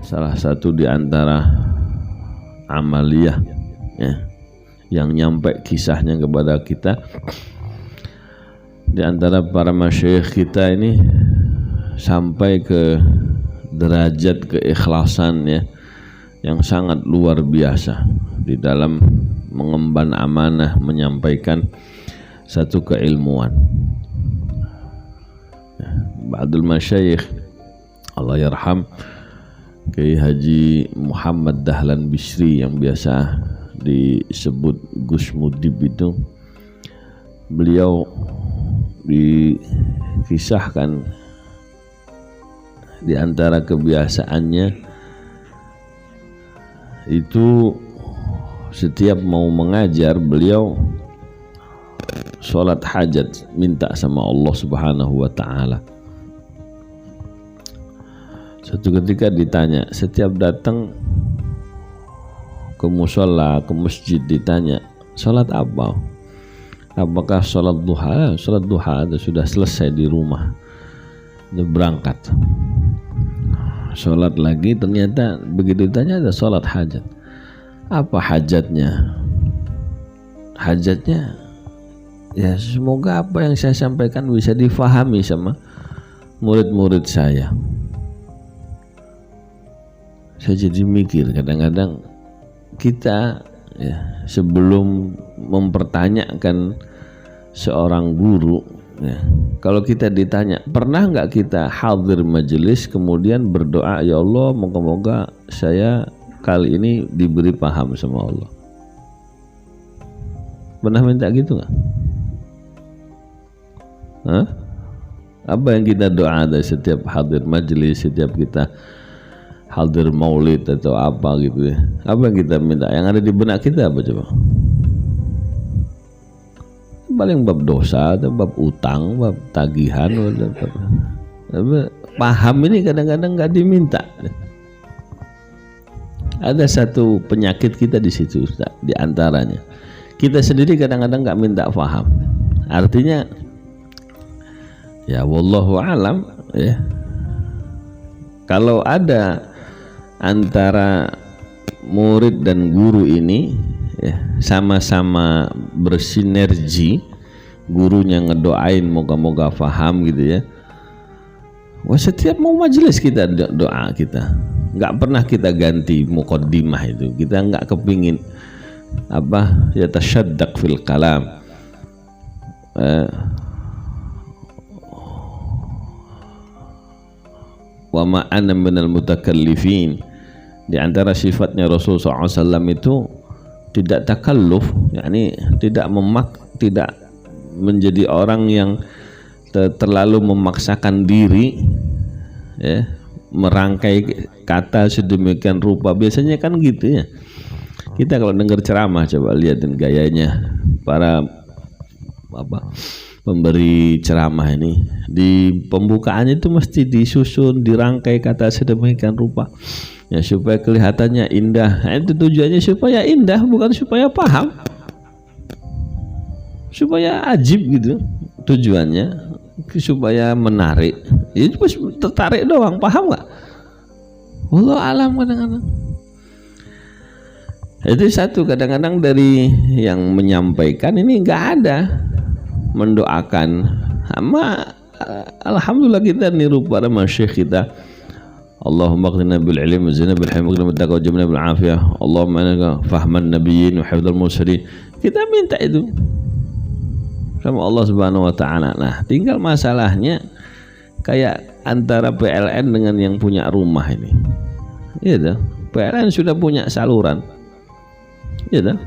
salah satu di antara amaliyah ya, yang nyampe kisahnya kepada kita. Di antara para masyayikh kita ini sampai ke derajat keikhlasan ya, yang sangat luar biasa di dalam mengemban amanah menyampaikan satu keilmuan. Ba'dul masyayikh Allah yarham Kiai Haji Muhammad Dahlan Bisri yang biasa disebut Gus Mudib itu, beliau dikisahkan di antara kebiasaannya itu setiap mau mengajar beliau sholat hajat, minta sama Allah Subhanahu wa ta'ala. Suatu ketika ditanya, setiap datang ke musola, ke masjid ditanya, sholat apa? Apakah sholat duha? Sholat duha sudah selesai di rumah, udah berangkat. Sholat lagi, ternyata begitu ditanya ada sholat hajat. Apa hajatnya? Hajatnya ya semoga apa yang saya sampaikan bisa difahami sama murid-murid saya. Saya jadi mikir kadang-kadang kita ya, sebelum mempertanyakan seorang guru ya, kalau kita ditanya pernah nggak kita hadir majelis kemudian berdoa, ya Allah moga-moga saya kali ini diberi paham sama Allah. Pernah minta gitu nggak? Hah? Apa yang kita doa ada setiap hadir majelis, setiap kita hadir maulid atau apa gitu ya? Apa yang kita minta? Yang ada di benak kita apa coba? Paling bab dosa atau bab utang, bab tagihan, paham ini kadang-kadang nggak diminta. Ada satu penyakit kita di situ, Ustaz, di antaranya kita sendiri kadang-kadang nggak minta paham. Artinya ya wallahu alam ya, kalau ada antara murid dan guru ini ya, sama-sama bersinergi, gurunya ngedoain moga-moga paham gitu ya. Wah, setiap mau majelis kita doa kita, nggak pernah kita ganti muqaddimah itu. Kita nggak kepingin apa ya tasyaddaq fil kalam. Wa ma ana minal mutakallifin. Di antara sifatnya Rasulullah SAW itu tidak takalluf, yakni tidak tidak menjadi orang yang terlalu memaksakan diri ya, merangkai kata sedemikian rupa. Biasanya kan gitu ya, kita kalau dengar ceramah coba lihatin gayanya para pemberi ceramah ini, di pembukaannya itu mesti disusun, dirangkai kata sedemikian rupa ya supaya kelihatannya indah. Nah, itu tujuannya supaya indah, bukan supaya paham, supaya ajib gitu tujuannya, supaya menarik. Itu tertarik doang, paham nggak? Wallahu alam. Kadang-kadang itu satu, kadang-kadang dari yang menyampaikan ini nggak ada mendoakan. Sama alhamdulillah kita niru para masyayikh kita. Allahumma qina bil ilmi wa zina bil hilmi wa taqwa jamna bil afiyah. Allahumma innaka fahman nabiyyin wa hifdzal mursalin. Kita minta itu sama Allah Subhanahu wa taala. Nah, tinggal masalahnya kayak antara PLN dengan yang punya rumah ini. Iya dah. PLN sudah punya saluran. Iya dah.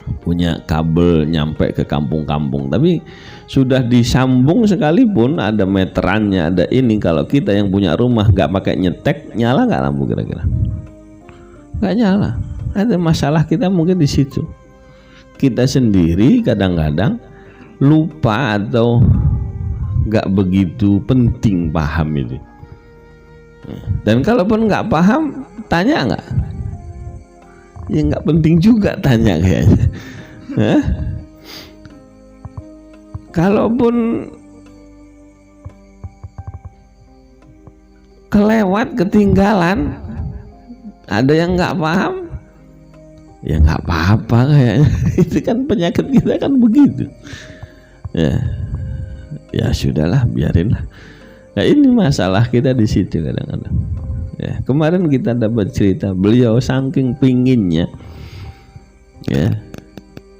Punya kabel nyampe ke kampung-kampung, tapi sudah disambung sekalipun ada meterannya, ada ini. Kalau kita yang punya rumah nggak pakai nyetek, nyala nggak lampu kira-kira? Nggak nyala. Ada masalah kita mungkin di situ. Kita sendiri kadang-kadang lupa atau nggak begitu penting paham itu. Dan kalaupun nggak paham, tanya nggak? Ya nggak penting juga tanya kayaknya. kelewat, ketinggalan, ada yang nggak paham, ya nggak apa-apa kayaknya. Itu kan penyakit kita kan begitu. Ya sudahlah, biarinlah. Nah, ini masalah kita di situ kadang-kadang. Ya, kemarin kita dapat cerita beliau saking pinginnya, ya,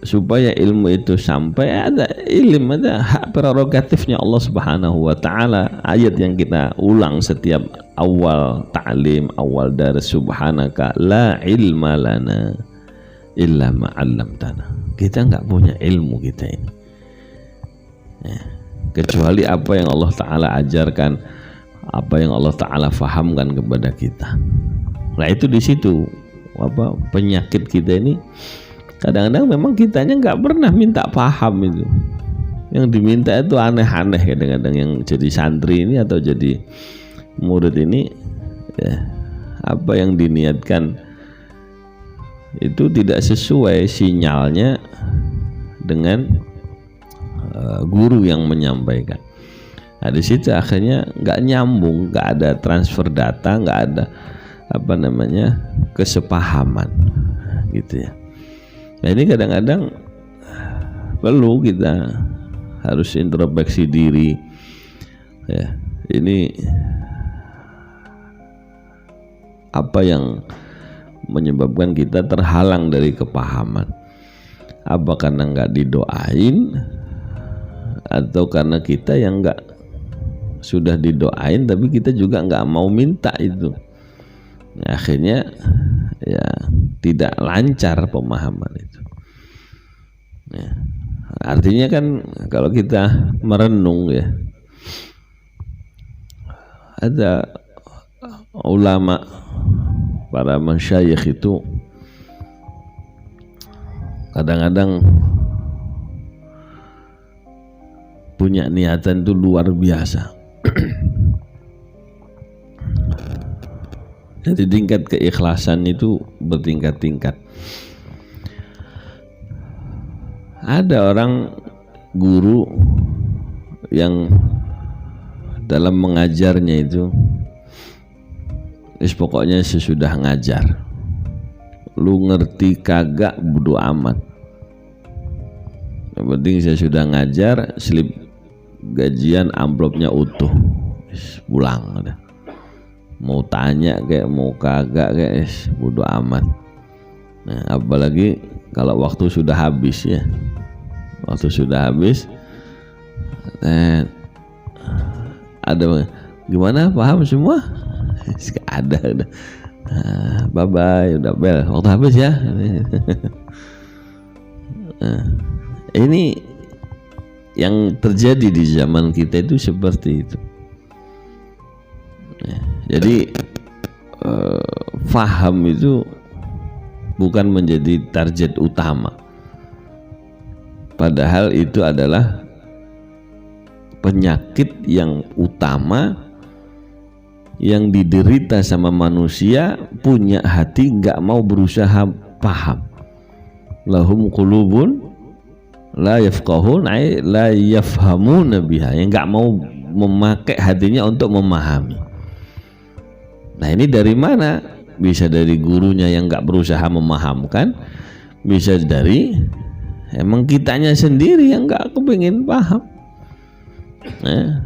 supaya ilmu itu sampai, ada ilmu, ada hak prerogatifnya Allah Subhanahu wa taala. Ayat yang kita ulang setiap awal ta'lim, awal dari subhanaka la ilma lana illa ma 'allamtana. Kita nggak punya ilmu kita ini, ya, kecuali apa yang Allah taala ajarkan, apa yang Allah taala fahamkan kepada kita. Nah, itu di situ apa penyakit kita ini. Kadang-kadang memang kitanya nggak pernah minta paham itu. Yang diminta itu aneh-aneh kadang-kadang, yang jadi santri ini atau jadi murid ini, ya, apa yang diniatkan itu tidak sesuai sinyalnya dengan guru yang menyampaikan. Nah, di situ akhirnya nggak nyambung, nggak ada transfer data, nggak ada apa namanya kesepahaman, gitu ya. Nah, ini kadang-kadang perlu kita harus introspeksi diri, ya. Ini apa yang menyebabkan kita terhalang dari kepahaman? Apa karena nggak didoain, atau karena kita yang nggak sudah didoain tapi kita juga nggak mau minta itu? Nah, akhirnya ya tidak lancar pemahaman itu, ya. Artinya kan kalau kita merenung, ya, ada ulama, para masyayikh itu kadang-kadang punya niatan itu luar biasa. Jadi tingkat keikhlasan itu bertingkat-tingkat. Ada orang guru yang dalam mengajarnya itu, pokoknya sesudah ngajar, lu ngerti kagak bodo amat, yang penting saya sudah ngajar, slip gajian amplopnya utuh, pulang udah. Mau tanya kayak mau kagak kayak bodo amat. Nah, apalagi kalau waktu sudah habis, ya, waktu sudah habis, ada gimana, paham semua? Gak ada, udah. Bye bye, udah bel, waktu habis ya. Ini yang terjadi di zaman kita itu seperti itu. Jadi faham itu bukan menjadi target utama, padahal itu adalah penyakit yang utama yang diderita sama manusia. Punya hati nggak mau berusaha paham. Lahum qulubun la yafqahun ay la yafhamuna biha, yang nggak mau memakai hatinya untuk memahami. Nah, ini dari mana? Bisa dari gurunya yang nggak berusaha memahamkan, bisa dari emang kitanya sendiri yang nggak kepingin paham. Nah,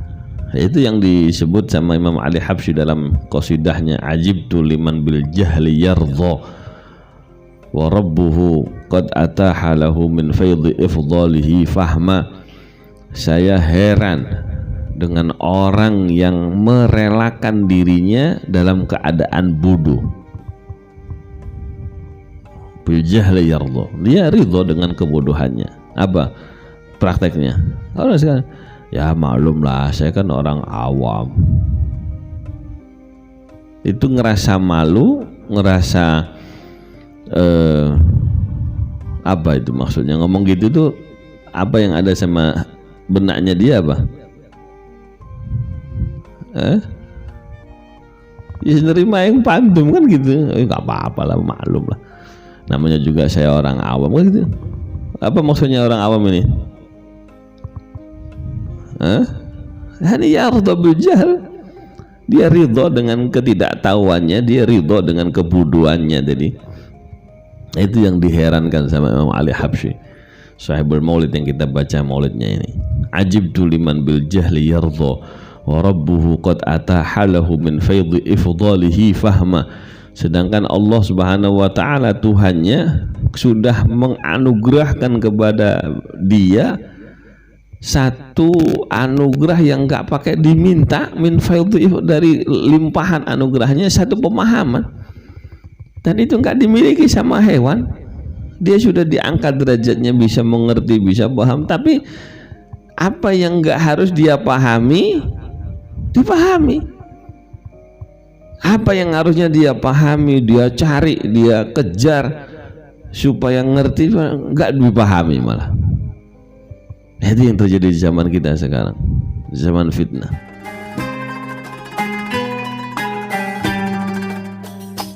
itu yang disebut sama Imam Ali Habsyi dalam qasidahnya, ajibtu liman bil jahli yardha wa rabbuhu qad ataha lahu min faidhi ifdalihi fahma. Saya heran dengan orang yang merelakan dirinya dalam keadaan bodoh. Bil jahli yardha, dia ridho dengan kebodohannya. Apa prakteknya? Orang sekarang, ya maklum lah, saya kan orang awam. Itu ngerasa malu, ngerasa apa itu maksudnya ngomong gitu tuh? Apa yang ada sama benaknya dia apa? Ya nerima yang pantum kan gitu. Nggak apa-apa lah, maklum lah, namanya juga saya orang awam kan gitu. Apa maksudnya orang awam ini? Hani yarda bil jahl, Dia ridho dengan ketidaktahuannya, dia ridho dengan kebodohannya. Jadi itu yang diherankan sama Imam Ali Habsyi, Sahibul Maulid yang kita baca maulidnya ini. Ajibtu liman bil jahli yardha wa rabbuhu qad atahalahu min faidhi ifdalihi fahma. Sedangkan Allah Subhanahu wa taala, Tuhannya, sudah menganugerahkan kepada dia satu anugerah yang enggak pakai diminta, min faidhi, dari limpahan anugerahnya, satu pemahaman. Dan itu enggak dimiliki sama hewan. Dia sudah diangkat derajatnya, bisa mengerti, bisa paham. Tapi apa yang enggak harus dia pahami, dipahami. Apa yang harusnya dia pahami, dia cari, dia kejar supaya ngerti, enggak dipahami malah. Itu yang terjadi di zaman kita sekarang, zaman fitnah.